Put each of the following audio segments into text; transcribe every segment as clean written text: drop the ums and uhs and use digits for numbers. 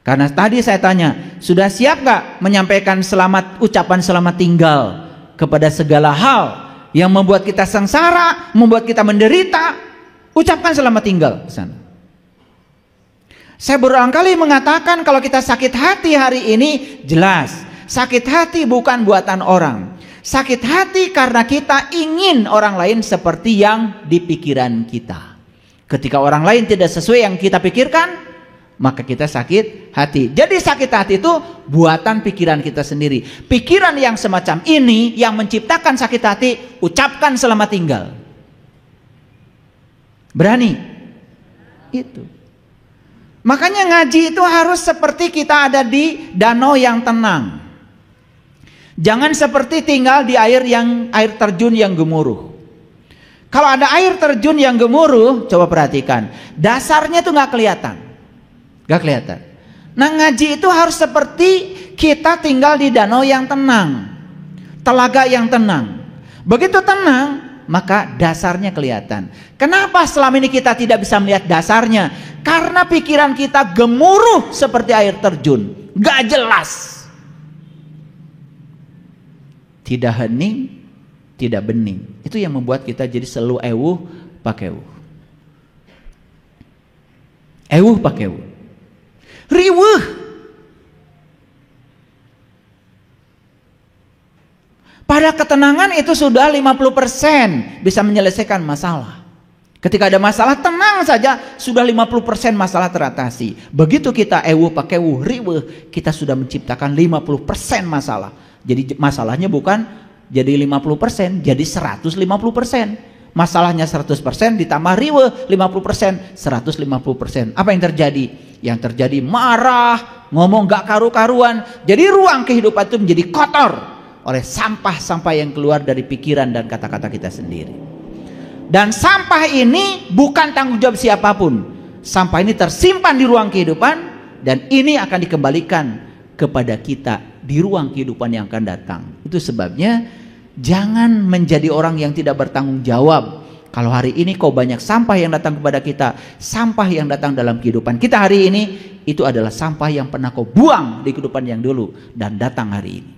Karena tadi saya tanya, sudah siap gak menyampaikan ucapan selamat tinggal kepada segala hal yang membuat kita sengsara, membuat kita menderita? Ucapkan selamat tinggal di sana. Saya berulang kali mengatakan kalau kita sakit hati hari ini, jelas sakit hati bukan buatan orang. Sakit hati karena kita ingin orang lain seperti yang di pikiran kita. Ketika orang lain tidak sesuai yang kita pikirkan, maka kita sakit hati. Jadi sakit hati itu buatan pikiran kita sendiri. Pikiran yang semacam ini yang menciptakan sakit hati, ucapkan selamat tinggal. Berani? Itu. Makanya ngaji itu harus seperti kita ada di danau yang tenang. Jangan seperti tinggal di air terjun yang gemuruh. Kalau ada air terjun yang gemuruh, coba perhatikan, dasarnya tuh nggak kelihatan. Gak kelihatan. Nah, ngaji itu harus seperti kita tinggal di danau yang tenang, telaga yang tenang. Begitu tenang, maka dasarnya kelihatan. Kenapa selama ini kita tidak bisa melihat dasarnya? Karena pikiran kita gemuruh seperti air terjun, gak jelas, tidak hening, tidak bening. Itu yang membuat kita jadi selalu ewuh pakewuh, ewuh pakewuh, riweuh. Pada ketenangan itu sudah 50% bisa menyelesaikan masalah. Ketika ada masalah, tenang saja, sudah 50% masalah teratasi. Begitu kita ewuh pakewuh, riweuh, kita sudah menciptakan 50% masalah. Jadi masalahnya bukan jadi 50%, jadi 150%. Masalahnya 100% ditambah riweuh 50%, 150%. Apa yang terjadi? Yang terjadi marah, ngomong gak karu-karuan. Jadi ruang kehidupan itu menjadi kotor oleh sampah-sampah yang keluar dari pikiran dan kata-kata kita sendiri. Dan sampah ini bukan tanggung jawab siapapun. Sampah ini tersimpan di ruang kehidupan dan ini akan dikembalikan kepada kita di ruang kehidupan yang akan datang. Itu sebabnya jangan menjadi orang yang tidak bertanggung jawab. Kalau hari ini kok banyak sampah yang datang kepada kita, sampah yang datang dalam kehidupan kita hari ini, itu adalah sampah yang pernah kau buang di kehidupan yang dulu dan datang hari ini.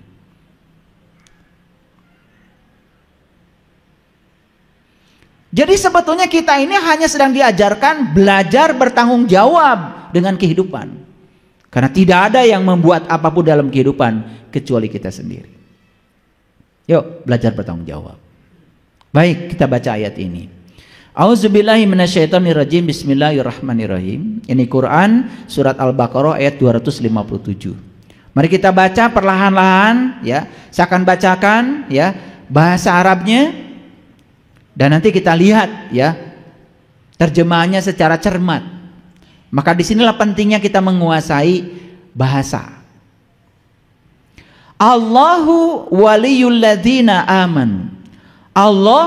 Jadi sebetulnya kita ini hanya sedang diajarkan belajar bertanggung jawab dengan kehidupan. Karena tidak ada yang membuat apapun dalam kehidupan kecuali kita sendiri. Yuk belajar bertanggung jawab. Baik, kita baca ayat ini. A'udzubillahi minasyaitonirrajim. Bismillahirrahmanirrahim. Ini Quran surat Al-Baqarah ayat 257. Mari kita baca perlahan-lahan ya. Saya akan bacakan ya bahasa Arabnya dan nanti kita lihat ya terjemahannya secara cermat. Maka disinilah pentingnya kita menguasai bahasa. Allahu waliyul ladzina amanu. Allah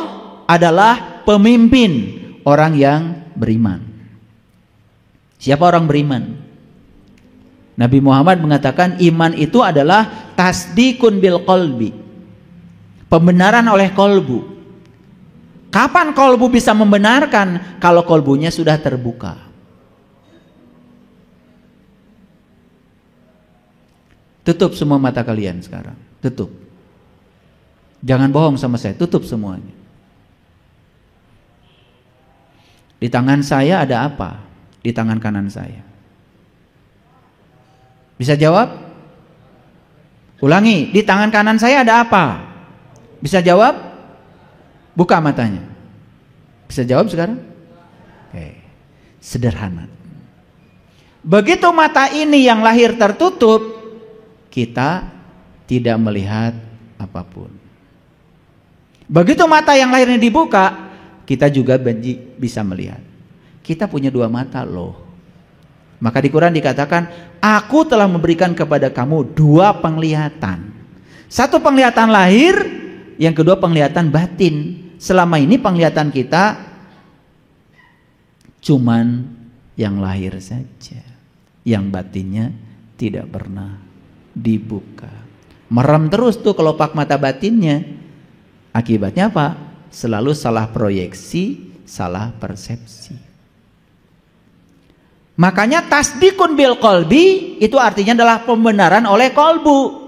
adalah pemimpin orang yang beriman. Siapa orang beriman? Nabi Muhammad mengatakan iman itu adalah tasdikun bil qalbi. Pembenaran oleh kolbu. Kapan kolbu bisa membenarkan? Kalau kolbunya sudah terbuka. Tutup semua mata kalian sekarang. Tutup. Jangan bohong sama saya. Tutup semuanya. Di tangan saya ada apa? Di tangan kanan saya. Bisa jawab? Ulangi. Di tangan kanan saya ada apa? Bisa jawab? Buka matanya. Bisa jawab sekarang? Oke. Sederhana. Begitu mata ini yang lahir tertutup, kita tidak melihat apapun. Begitu mata yang lahirnya dibuka, kita juga bisa melihat. Kita punya dua mata loh. Maka di Quran dikatakan, aku telah memberikan kepada kamu dua penglihatan. Satu penglihatan lahir, yang kedua penglihatan batin. Selama ini penglihatan kita cuman yang lahir saja, yang batinnya tidak pernah dibuka. Merem terus tuh kelopak mata batinnya. Akibatnya apa? Selalu salah proyeksi, salah persepsi. Makanya tasdikun bil qalbi itu artinya adalah pembenaran oleh kolbu.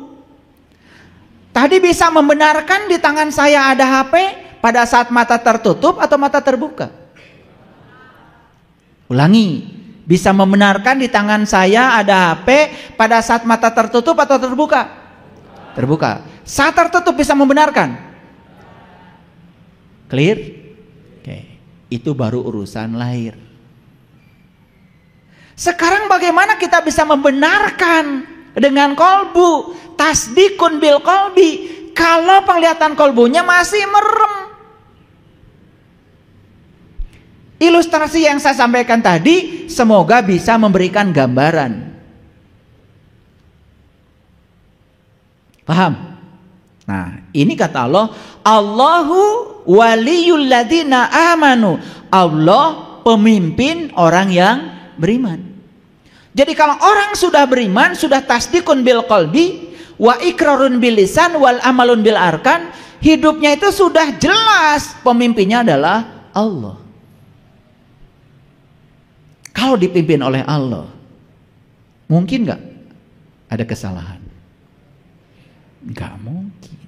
Tadi bisa membenarkan di tangan saya ada HP pada saat mata tertutup atau mata terbuka? Ulangi, bisa membenarkan di tangan saya ada HP pada saat mata tertutup atau terbuka? Terbuka. Saat tertutup bisa membenarkan? Clear? Oke. Itu baru urusan lahir. Sekarang bagaimana kita bisa membenarkan dengan kolbu? Tasdikun bil qalbi, kalau penglihatan kolbunya masih merem. Ilustrasi yang saya sampaikan tadi semoga bisa memberikan gambaran. Paham? Nah, ini kata Allah, Allahu waliyul ladina amanu. Allah pemimpin orang yang beriman. Jadi kalau orang sudah beriman, sudah tasdikun bil qalbi wa ikrarun bil lisan wal amalun bil arkan, hidupnya itu sudah jelas pemimpinnya adalah Allah. Kalau dipimpin oleh Allah, mungkin nggak ada kesalahan? Nggak mungkin.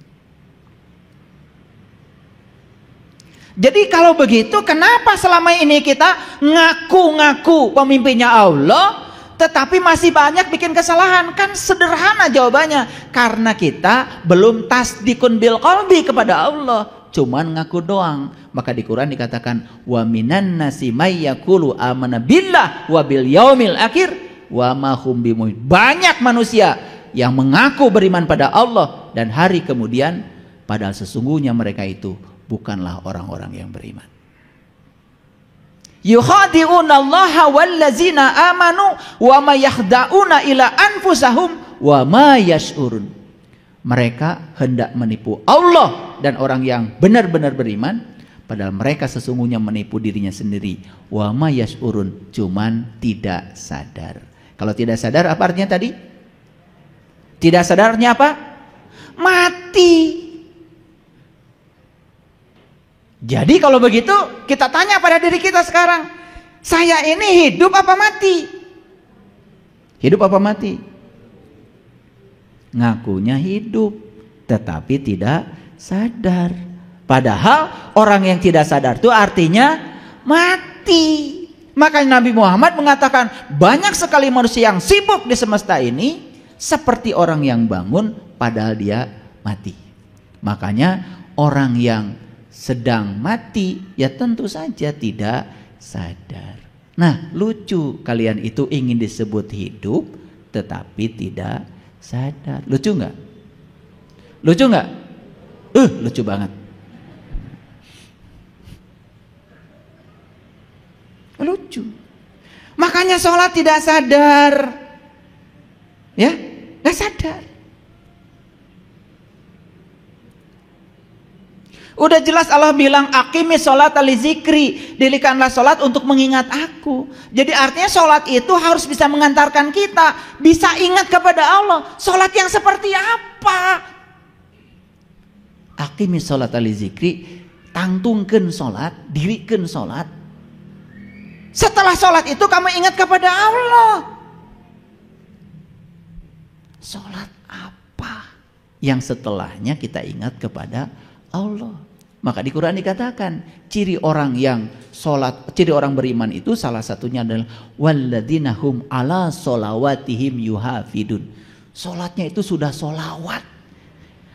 Jadi kalau begitu, kenapa selama ini kita ngaku-ngaku pemimpinnya Allah, tetapi masih banyak bikin kesalahan? Kan sederhana jawabannya, karena kita belum tasdikun bil qalbi kepada Allah, cuman ngaku doang. Maka di Quran dikatakan wa minan nasi may yaqulu amanna billah wa bil yaumil akhir wa ma hum bimu'min. Banyak manusia yang mengaku beriman pada Allah dan hari kemudian, padahal sesungguhnya mereka itu bukanlah orang-orang yang beriman. Yukhadi'una allaha wallazina amanu wa ma yakhda'una ila anfusahum wa ma yash'urun. Mereka hendak menipu Allah dan orang yang benar-benar beriman, padahal mereka sesungguhnya menipu dirinya sendiri. Wa ma yash'urun, cuman tidak sadar. Kalau tidak sadar apa artinya tadi? Tidak sadarnya apa? Mati. Jadi kalau begitu kita tanya pada diri kita sekarang, saya ini hidup apa mati? Hidup apa mati? Ngakunya hidup tetapi tidak sadar. Padahal orang yang tidak sadar itu artinya mati. Makanya Nabi Muhammad mengatakan banyak sekali manusia yang sibuk di semesta ini seperti orang yang bangun padahal dia mati. Makanya orang yang sedang mati ya tentu saja tidak sadar. Nah, lucu, kalian itu ingin disebut hidup tetapi tidak sadar. Lucu nggak? Lucu nggak? Lucu banget. Lucu. Makanya sholat tidak sadar. Ya, nggak sadar. Udah jelas Allah bilang aqimi sholata li zikri, dirikanlah sholat untuk mengingat aku. Jadi artinya sholat itu harus bisa mengantarkan kita bisa ingat kepada Allah. Sholat yang seperti apa? Aqimi sholata li zikri, tangtungkeun sholat, dirikeun sholat. Setelah sholat itu kamu ingat kepada Allah. Sholat apa yang setelahnya kita ingat kepada Allah? Maka di Quran dikatakan ciri orang yang sholat, ciri orang beriman itu salah satunya adalah walladzina hum ala sholawatihim yuhafidun. Sholatnya itu sudah sholawat.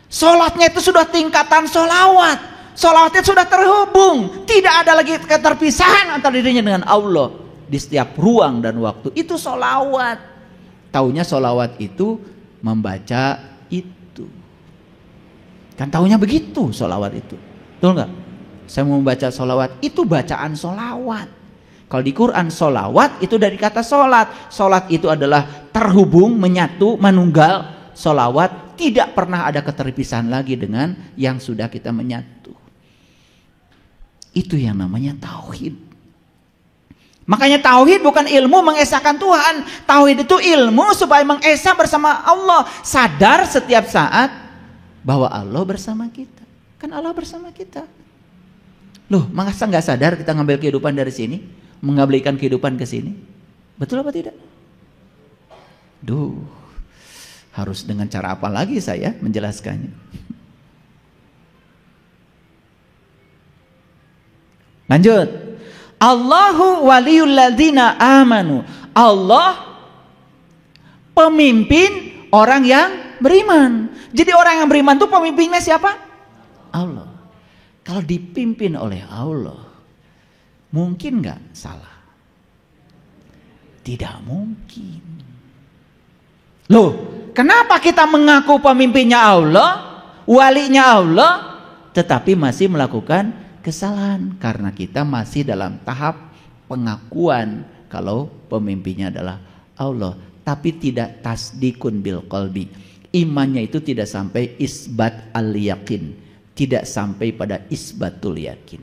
Sholatnya itu sudah tingkatan sholawat. Sholawatnya sudah terhubung. Tidak ada lagi keterpisahan antara dirinya dengan Allah di setiap ruang dan waktu. Itu sholawat. Taunya sholawat itu membaca itu. Kan taunya begitu sholawat itu. Betul nggak? Saya mau membaca sholawat, itu bacaan sholawat. Kalau di Quran sholawat itu dari kata sholat. Sholat itu adalah terhubung, menyatu, manunggal. Sholawat tidak pernah ada keterpisahan lagi dengan yang sudah kita menyatu. Itu yang namanya tauhid. Makanya tauhid bukan ilmu mengesahkan Tuhan. Tauhid itu ilmu supaya mengesah bersama Allah. Sadar setiap saat bahwa Allah bersama kita. Kan Allah bersama kita. Loh, masa nggak sadar kita ngambil kehidupan dari sini, mengabaikan kehidupan ke sini? Betul apa tidak? Duh, harus dengan cara apa lagi saya menjelaskannya? Lanjut. Allahu waliyul ladzina amanu. Allah pemimpin orang yang beriman. Jadi orang yang beriman itu pemimpinnya siapa? Allah. Kalau dipimpin oleh Allah, mungkin nggak salah? Tidak mungkin. Loh, kenapa kita mengaku pemimpinnya Allah, walinya Allah, tetapi masih melakukan kesalahan? Karena kita masih dalam tahap pengakuan kalau pemimpinnya adalah Allah, tapi tidak tasdikun bil qalbi. Imannya itu tidak sampai isbat al yakin, tidak sampai pada isbatul yakin.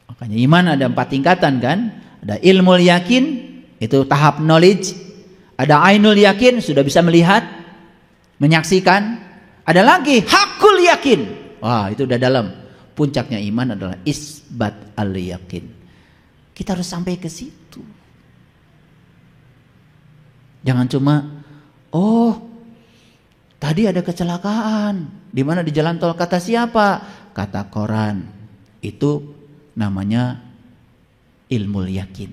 Makanya iman ada 4 tingkatan kan? Ada ilmul yakin, itu tahap knowledge. Ada ainul yakin, sudah bisa melihat, menyaksikan. Ada lagi hakul yakin. Wah, itu udah dalam. Puncaknya iman adalah isbat al yakin. Kita harus sampai ke situ. Jangan cuma, oh, tadi ada kecelakaan. Di mana? Di jalan tol. Kata siapa? Kata koran. Itu namanya ilmu yakin.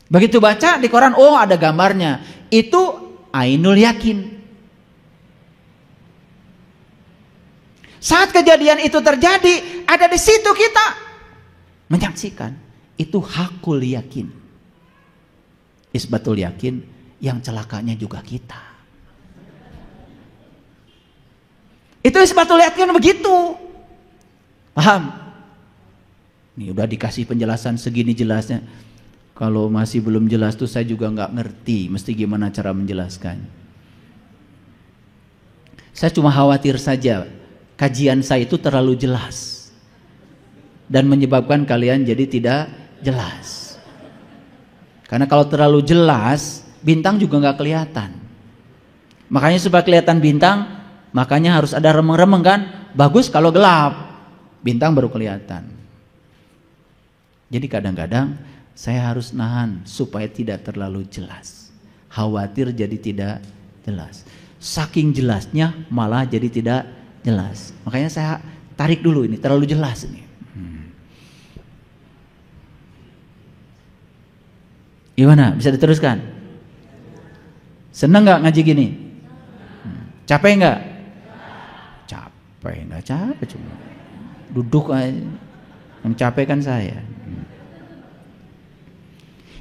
Begitu baca di koran, oh ada gambarnya. Itu ainul yakin. Saat kejadian itu terjadi, ada di situ kita menyaksikan. Itu hakul yakin. Isbatul yakin, yang celakanya juga kita. Itu isbatul yakin begitu. Paham? Ini udah dikasih penjelasan segini jelasnya. Kalau masih belum jelas tuh saya juga nggak ngerti mesti gimana cara menjelaskan. Saya cuma khawatir saja kajian saya itu terlalu jelas dan menyebabkan kalian jadi tidak jelas. Karena kalau terlalu jelas, bintang juga nggak kelihatan. Makanya supaya kelihatan bintang, makanya harus ada remeng-remeng kan? Bagus kalau gelap, bintang baru kelihatan. Jadi kadang-kadang saya harus nahan supaya tidak terlalu jelas. Khawatir jadi tidak jelas. Saking jelasnya malah jadi tidak jelas. Makanya saya tarik dulu ini, terlalu jelas ini. Gimana? Bisa diteruskan? Senang nggak ngaji gini? Capek nggak? Capek nggak capek, cuma duduk aja. Yang capek kan saya.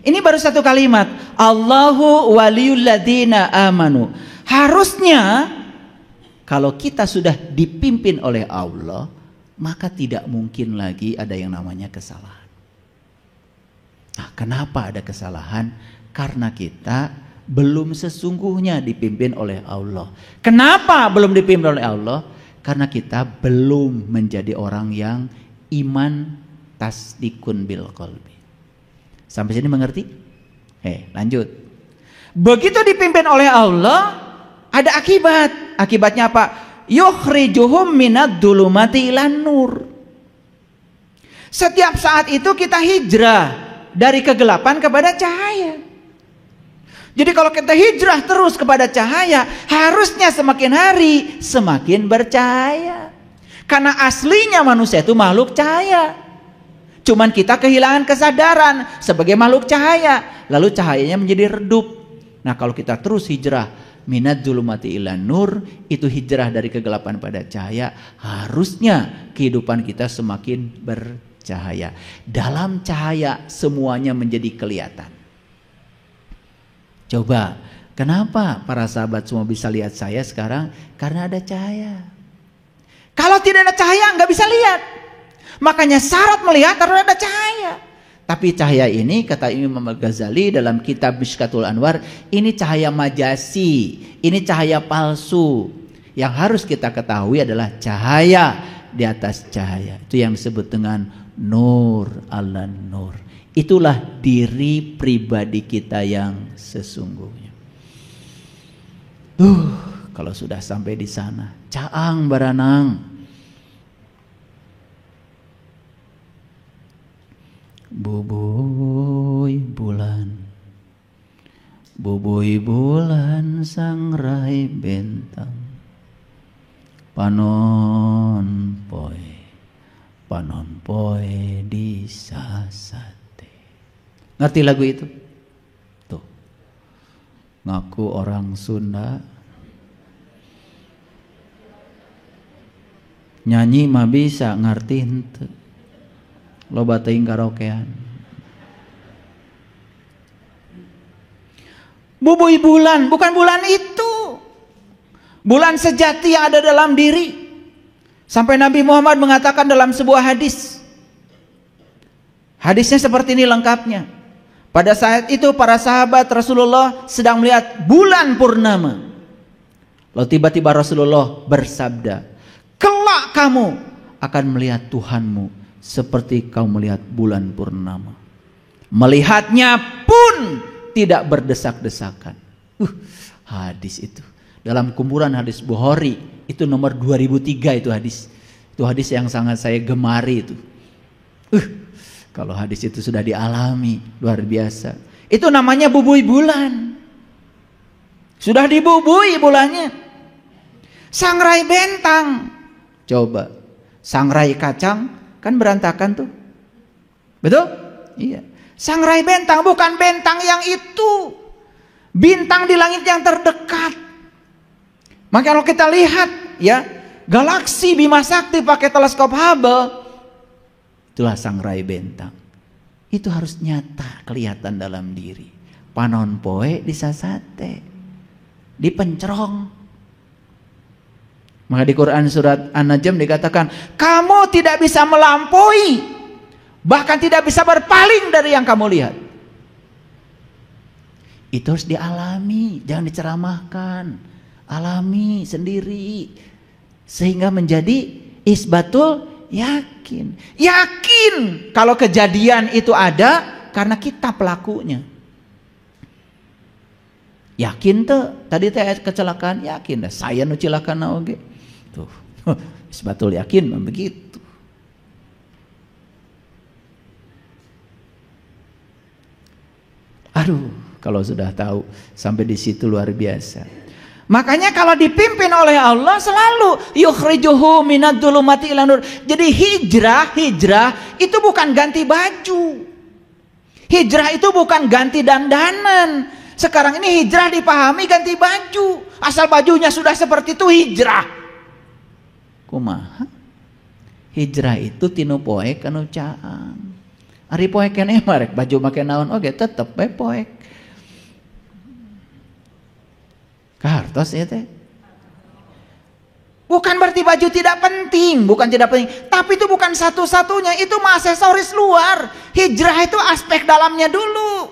Ini baru satu kalimat. Allahu waliyul ladzina amanu. Harusnya kalau kita sudah dipimpin oleh Allah, maka tidak mungkin lagi ada yang namanya kesalahan. Nah, kenapa ada kesalahan? Karena kita belum sesungguhnya dipimpin oleh Allah. Kenapa belum dipimpin oleh Allah? Karena kita belum menjadi orang yang iman tasdikun bil qalbi. Sampai sini mengerti? Lanjut. Begitu dipimpin oleh Allah, ada akibat. Akibatnya apa? Yukhrijuhum minad dhulumati ilan nur. Setiap saat itu kita hijrah dari kegelapan kepada cahaya. Jadi kalau kita hijrah terus kepada cahaya, harusnya semakin hari semakin bercahaya. Karena aslinya manusia itu makhluk cahaya. Cuman kita kehilangan kesadaran sebagai makhluk cahaya, lalu cahayanya menjadi redup. Nah, kalau kita terus hijrah minad dzulumati ilan nur, itu hijrah dari kegelapan pada cahaya, harusnya kehidupan kita semakin bercahaya. Dalam cahaya semuanya menjadi kelihatan. Coba, kenapa para sahabat semua bisa lihat saya sekarang? Karena ada cahaya. Kalau tidak ada cahaya nggak bisa lihat. Makanya syarat melihat harus ada cahaya. Tapi cahaya ini, kata Imam Al-Ghazali dalam kitab Mishkatul Anwar, ini cahaya majasi, ini cahaya palsu. Yang harus kita ketahui adalah cahaya di atas cahaya. Itu yang disebut dengan nur ala nur. Itulah diri pribadi kita yang sesungguhnya. Kalau sudah sampai di sana, caang baranang. Bubui bulan, bubui bulan sangrai bentang, panon poe di sasate. Ngerti lagu itu? Tuh, ngaku orang Sunda, nyanyi mah bisa, ngerti henteu. Loba teuing karaokean. Bubui bulan, bukan bulan itu. Bulan sejati yang ada dalam diri. Sampai Nabi Muhammad mengatakan dalam sebuah hadis. Hadisnya seperti ini lengkapnya. Pada saat itu para sahabat Rasulullah sedang melihat bulan purnama. Lalu tiba-tiba Rasulullah bersabda, "Kelak kamu akan melihat Tuhanmu seperti kau melihat bulan purnama. Melihatnya pun tidak berdesak-desakan." Hadis itu dalam kumpulan hadis Bukhari itu nomor 2003 itu hadis. Itu hadis yang sangat saya gemari itu. Kalau hadis itu sudah dialami luar biasa. Itu namanya bubui bulan. Sudah dibubui bulannya. Sangrai bentang. Coba sangrai kacang kan berantakan tuh. Betul? Iya. Sangrai bentang bukan bentang yang itu. Bintang di langit yang terdekat. Maka kalau kita lihat ya, galaksi Bima Sakti pakai teleskop Hubble, itulah sangrai bentang. Itu harus nyata kelihatan dalam diri. Panon poe di sasate, dipencerong. Maka di Quran surat An-Najm dikatakan, kamu tidak bisa melampaui, bahkan tidak bisa berpaling dari yang kamu lihat. Itu harus dialami, jangan diceramahkan. Alami sendiri, sehingga menjadi isbatul yakin. Yakin kalau kejadian itu ada karena kita pelakunya. Yakin tuh, tadi teh kecelakaan, yakin dah saya nu cilaka na oge. Tuh, isbatul yakin begitu. Aduh, kalau sudah tahu sampai di situ luar biasa. Makanya kalau dipimpin oleh Allah selalu yukhrijuhu minadh dhulumati ilan nur. Jadi hijrah itu bukan ganti baju. Hijrah itu bukan ganti dandanan. Sekarang ini hijrah dipahami ganti baju. Asal bajunya sudah seperti itu hijrah. Kumaha? Hijrah itu tinu poek anu caang. Ari poek keneh marek baju make naon oge tetep bae poek. Kartos ya teh. Bukan berarti baju tidak penting, bukan tidak penting, tapi itu bukan satu-satunya, itu mah aksesoris luar. Hijrah itu aspek dalamnya dulu.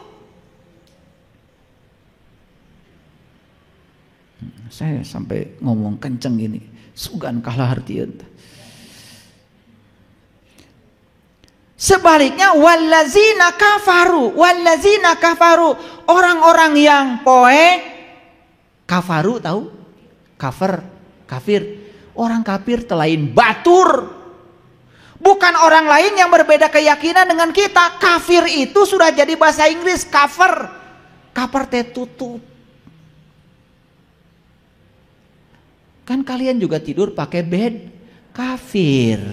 Saya sampai ngomong kenceng gini, sugan kalah artieun. Sebaliknya wallazina kafaru, orang-orang yang poe kafaru, tahu? Kafir. Orang kafir telain batur. Bukan orang lain yang berbeda keyakinan dengan kita. Kafir itu sudah jadi bahasa Inggris, kafir. Kafir teh tutup. Kan kalian juga tidur pakai bed kafir.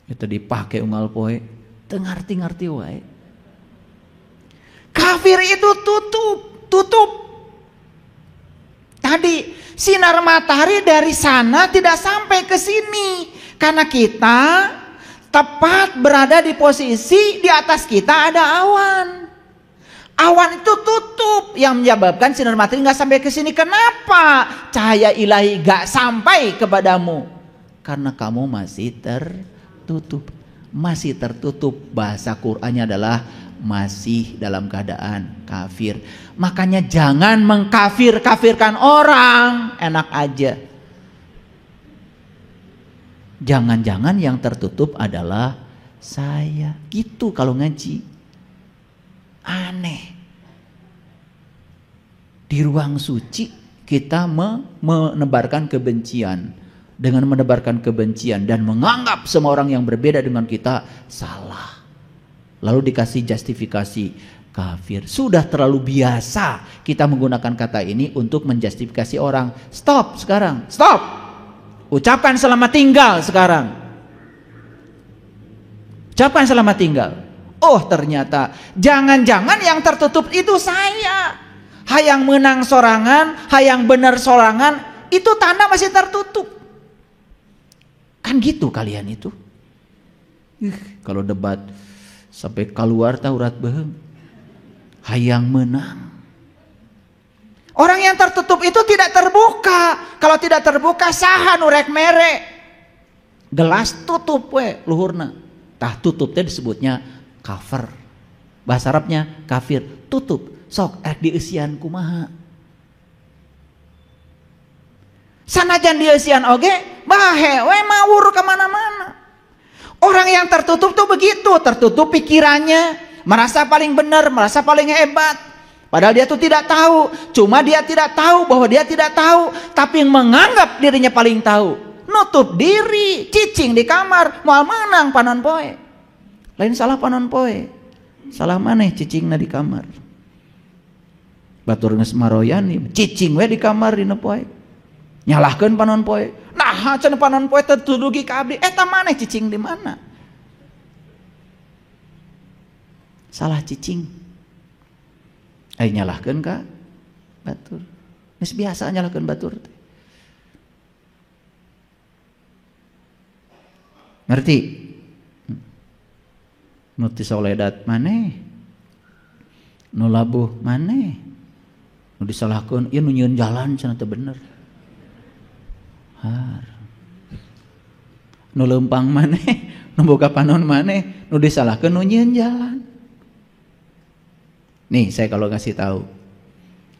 Itu dipakai unggal poe, teu ngarti-ngarti wae. Kafir itu tutup. Tadi sinar matahari dari sana tidak sampai ke sini karena kita tepat berada di posisi di atas kita ada awan. Awan itu tutup yang menyebabkan sinar matahari nggak sampai ke sini. Kenapa? Cahaya ilahi nggak sampai kepadamu karena kamu masih tertutup. Masih tertutup, bahasa Qur'annya adalah masih dalam keadaan kafir. Makanya jangan mengkafir-kafirkan orang, enak aja. Jangan-jangan yang tertutup adalah saya. Gitu kalau ngaji. Aneh. Di ruang suci kita menebarkan kebencian. dengan menebarkan kebencian dan menganggap semua orang yang berbeda dengan kita salah. Lalu dikasih justifikasi kafir. Sudah terlalu biasa kita menggunakan kata ini untuk menjustifikasi orang. Stop sekarang, stop. Ucapkan selamat tinggal sekarang. Ucapkan selamat tinggal. Oh ternyata jangan-jangan yang tertutup itu saya. Hayang menang sorangan, hayang bener sorangan, itu tanda masih tertutup. Kan gitu kalian itu. Kalau debat sampai keluar taurat beheng. Hayang menang. Orang yang tertutup itu tidak terbuka. Kalau tidak terbuka saha nu rek mere. Gelas tutup we luhurna. Tah tutup teh disebutnya kafir. Bahasa Arabnya kafir, tutup. Sok rek dieusian kumaha. Sanajan dieusian oge bahe we mawur ka mana-mana. Orang yang tertutup tuh begitu, tertutup pikirannya, merasa paling benar, merasa paling hebat. Padahal dia tuh tidak tahu. Cuma dia tidak tahu bahwa dia tidak tahu, tapi menganggap dirinya paling tahu. Nutup diri, cicing di kamar, moal menang panon poe. Lain salah panon poe. Salah maneh cicingna di kamar. Batur geus maroyan cicing we di kamar dina poe. Nyalahkeun panon poe. Nah, cenah panon poe teh dugi ka abdi. Eta maneh cicing di mana? Salah cicing. Ai nyalahkeun ka batur. Geus biasa nyalahkeun batur teh. Ngerti? Nu ti soledat maneh? Nu labuh maneh? Nu disalahkeun ieu nu nyieun jalan cenah teu bener. Nu leumpang maneh, nu boga panon maneh, nu disalahkeun nu nyieun jalan. Nih, saya kalau kasih tahu.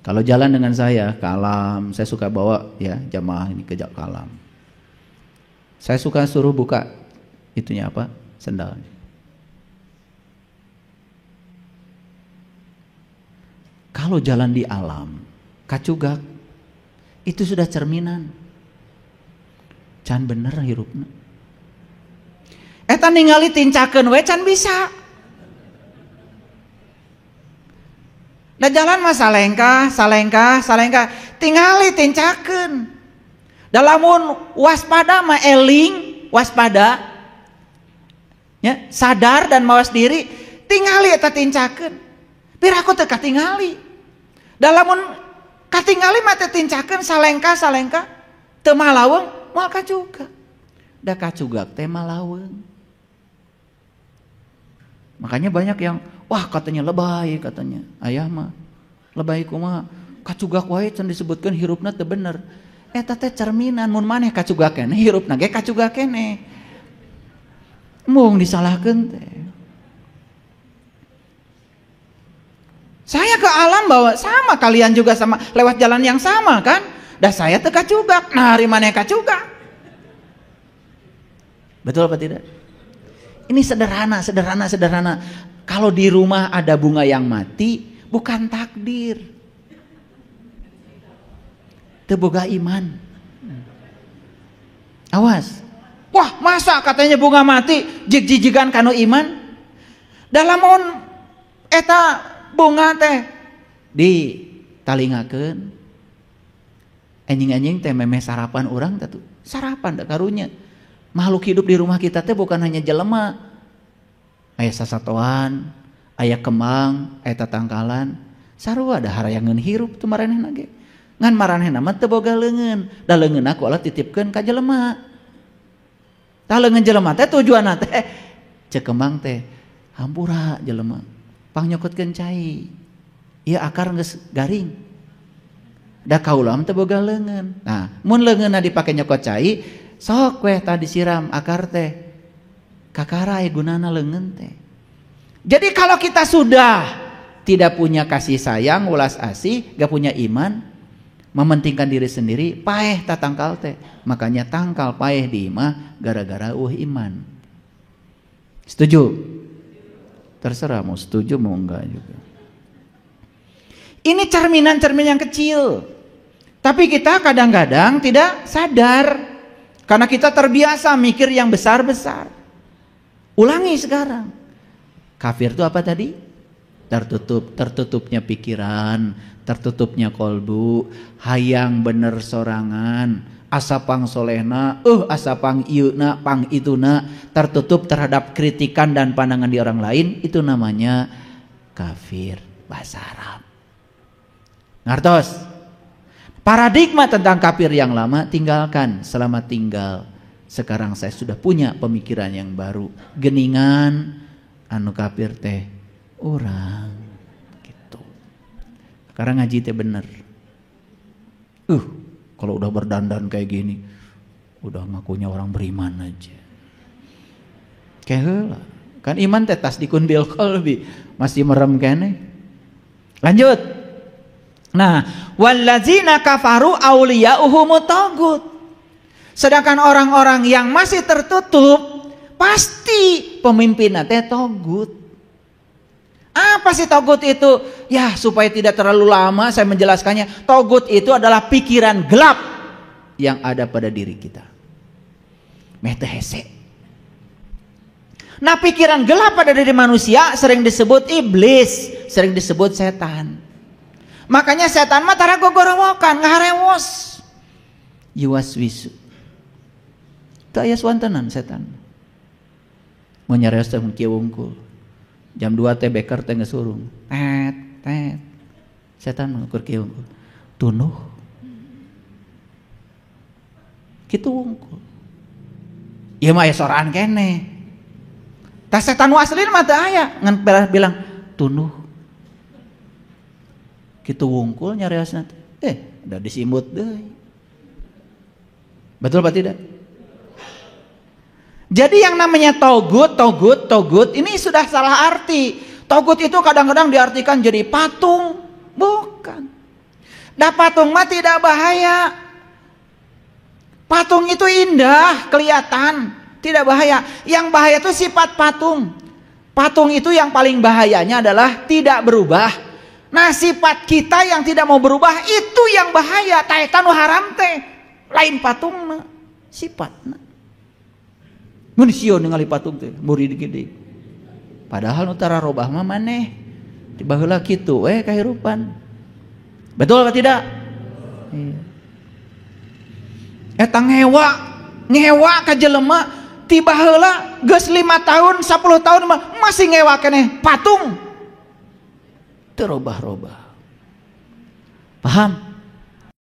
Kalau jalan dengan saya ke alam, saya suka bawa ya jamaah ini ke alam. Saya suka suruh buka itunya apa? Sendalnya. Kalau jalan di alam, kacugak, itu sudah cerminan. Can bener hirupna. Eta ningali tincakeun we can bisa. Da jalan mah salengkah, tingali tincakeun. Da lamun waspada mah eling, waspada. Ya, sadar dan mawas diri, tingali eta tincakeun. Piraku teu katingali. Da lamun katingali mah teh tincakeun salengkah, teu malaweung moal kacugak. Da kacugak teh malaweung. Makanya banyak yang wah katanya lebay katanya. Ayah mah lebay kumaha? Kacugak wae can disebutkeun hirupna teu bener. Eta teh cerminan mun maneh kacugak keneh hirupna ge kacugak keneh. Mung disalahkeun teh. Saya ke alam bawa sama, kalian juga sama, lewat jalan yang sama kan? Dah saya teu kacugak, nah hari maneh kacugak. Betul apa tidak? Ini sederhana. Kalau di rumah ada bunga yang mati, bukan takdir. Teu boga iman. Awas. Wah, masa katanya bunga mati jig-jigigan kanu iman? Dalam eta bunga teh ditalingakeun. Anjing-anjing teh memeh sarapan urang teh tuh. Sarapan da karunya. Makhluk hidup di rumah kita teh bukan hanya jelema. Aya sasatoan, aya kembang, aya tatangkalan. Sarua da harayangeun hirup teu maranehna ge. Ngan maranehna mah teu boga leungeun. Da leungeunna ku Allah titipkeun ka jelema. Tah leungeun jelema teh tujuanna teh ceuk kembang teh hampura jelema. Pangnyokotkeun cai. Ieu akar geus garing. Da kaula mah teu boga leungeun. Nah, mun leungeunna dipake nyokot cai, sok weh tadi disiram akar teh kakarai gunana leungeun teh. Jadi kalau kita sudah tidak punya kasih sayang, ulas asih, gak punya iman, mementingkan diri sendiri, paeh tatangkal teh. Makanya tangkal paeh di imah gara-gara iman. Setuju? Terserah mau setuju mau enggak juga. Ini cerminan yang kecil. Tapi kita kadang-kadang tidak sadar. Karena kita terbiasa mikir yang besar-besar. Ulangi sekarang. Kafir itu apa tadi? Tertutupnya pikiran, tertutupnya kolbu, hayang bener sorangan, asapang solehna, asapang iuna, pang ituna, tertutup terhadap kritikan dan pandangan di orang lain, itu namanya kafir bahasa Arab. Ngartos? Paradigma tentang kafir yang lama tinggalkan. Selamat tinggal. Sekarang saya sudah punya pemikiran yang baru. Geningan anu kafir teh orang gitu. Sekarang ngaji teh bener. Kalau udah berdandan kayak gini, udah ngakunya orang beriman aja. Kayak heula. Kan iman teh tasdikun bil qalbi, masih merem kene. Lanjut. Nah, wallazina kafaru auliya'uhumut tagut. Sedangkan orang-orang yang masih tertutup pasti pemimpinnya teh tagut. Apa sih tagut itu? Ya, supaya tidak terlalu lama saya menjelaskannya. Tagut itu adalah pikiran gelap yang ada pada diri kita. Meh teh hese. Nah, pikiran gelap pada diri manusia sering disebut iblis, sering disebut setan. Makanya setan mah tara gogorowokan, ngaharewos. Yuwaswisu. Teu aya swantenan setan. Mun nyareos teh kieu wungkul. Jam 2 teh beker teh geus surung. Tet. Setan mengukur kieu wungkul. Tunuh. Kitu wungkul. Ieu mah aya soraan keneh. Tah setan nu asli mah teu aya, ngan bilang tunuh. Kitu wungkul nyareosna udah disimut deui. Betul apa tidak? Jadi yang namanya togut ini sudah salah arti. Togut itu kadang-kadang diartikan jadi patung, bukan. Nah, patung mah tidak bahaya. Patung itu indah, kelihatan, tidak bahaya. Yang bahaya itu sifat patung. Patung itu yang paling bahayanya adalah tidak berubah. Nah, sifat kita yang tidak mau berubah itu yang bahaya. Taetan haram teh lain patungna, sifatna. Mun sieun ningali patung teh murid gede. Padahal nu tara robah mah maneh. Tiba heula kitu kahirupan. Betul apa tidak? Iya. Eta ngewa ka jelema tiba heula geus 5 tahun, 10 tahun masih ngewa keneh patung. Terubah-rubah. Paham?